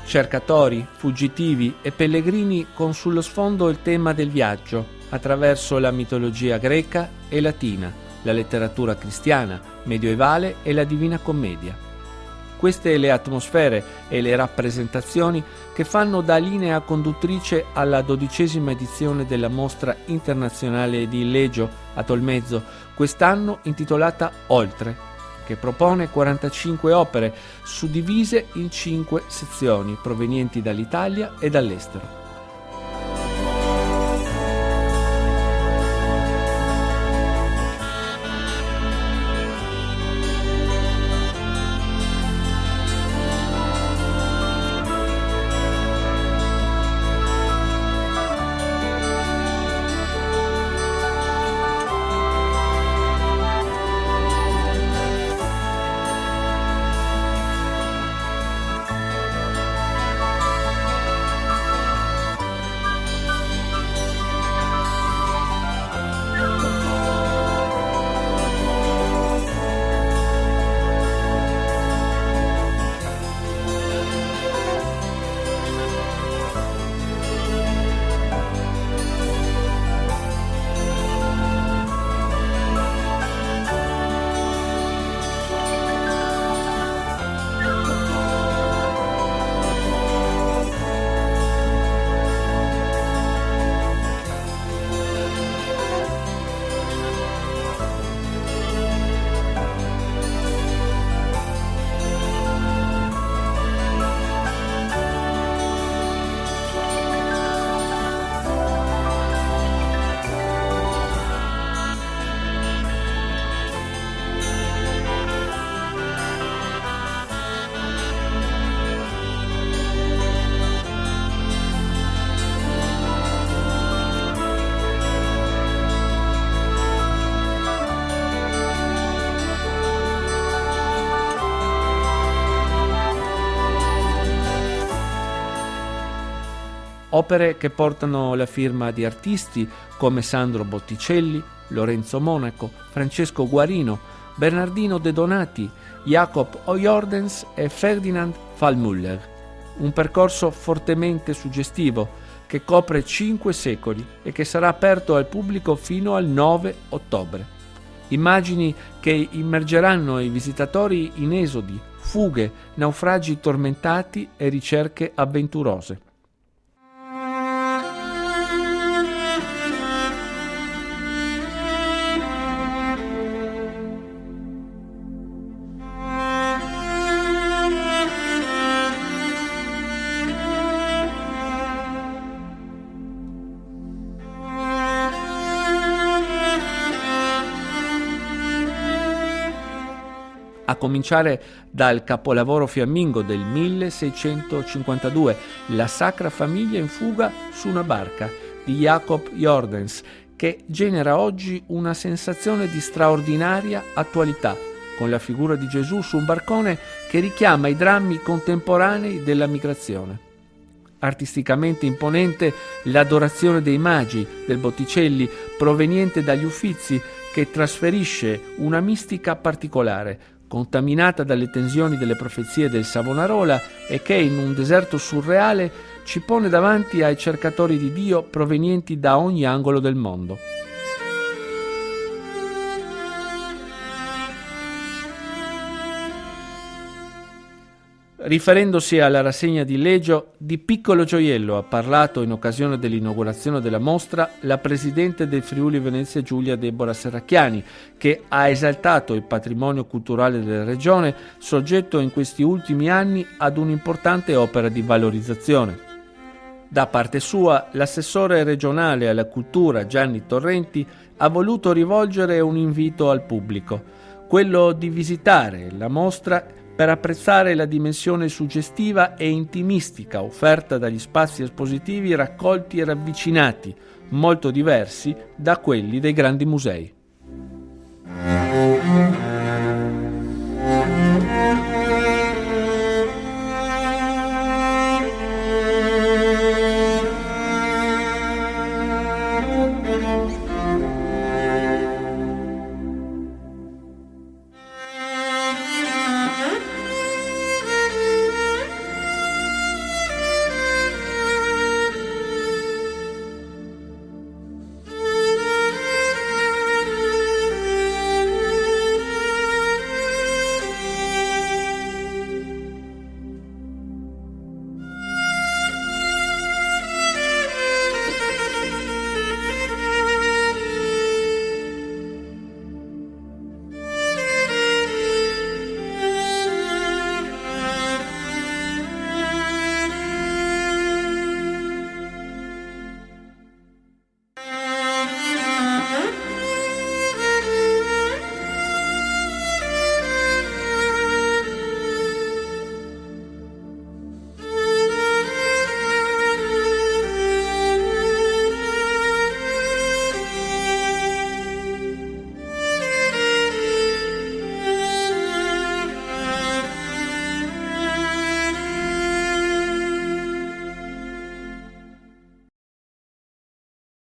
Cercatori, fuggitivi e pellegrini con sullo sfondo il tema del viaggio attraverso la mitologia greca e latina, la letteratura cristiana, medievale e la Divina Commedia. Queste le atmosfere e le rappresentazioni che fanno da linea conduttrice alla 12ª edizione della Mostra Internazionale di Legio a Tolmezzo, quest'anno intitolata Oltre, che propone 45 opere suddivise in 5 sezioni provenienti dall'Italia e dall'estero. Opere che portano la firma di artisti come Sandro Botticelli, Lorenzo Monaco, Francesco Guarino, Bernardino De Donati, Jacob Oyordens e Ferdinand Fallmüller. Un percorso fortemente suggestivo che copre 5 secoli e che sarà aperto al pubblico fino al 9 ottobre. Immagini che immergeranno i visitatori in esodi, fughe, naufragi tormentati e ricerche avventurose. A cominciare dal capolavoro fiammingo del 1652, La Sacra Famiglia in fuga su una barca di Jacob Jordens, che genera oggi una sensazione di straordinaria attualità, con la figura di Gesù su un barcone che richiama i drammi contemporanei della migrazione. Artisticamente imponente l'Adorazione dei Magi del Botticelli, proveniente dagli Uffizi, che trasferisce una mistica particolare, contaminata dalle tensioni delle profezie del Savonarola e che in un deserto surreale ci pone davanti ai cercatori di Dio provenienti da ogni angolo del mondo. Riferendosi alla rassegna di Legio, di piccolo gioiello ha parlato in occasione dell'inaugurazione della mostra la presidente del Friuli Venezia Giulia Deborah Serracchiani, che ha esaltato il patrimonio culturale della regione, soggetto in questi ultimi anni ad un'importante opera di valorizzazione. Da parte sua, l'assessore regionale alla cultura Gianni Torrenti ha voluto rivolgere un invito al pubblico, quello di visitare la mostra per apprezzare la dimensione suggestiva e intimistica offerta dagli spazi espositivi raccolti e ravvicinati, molto diversi da quelli dei grandi musei.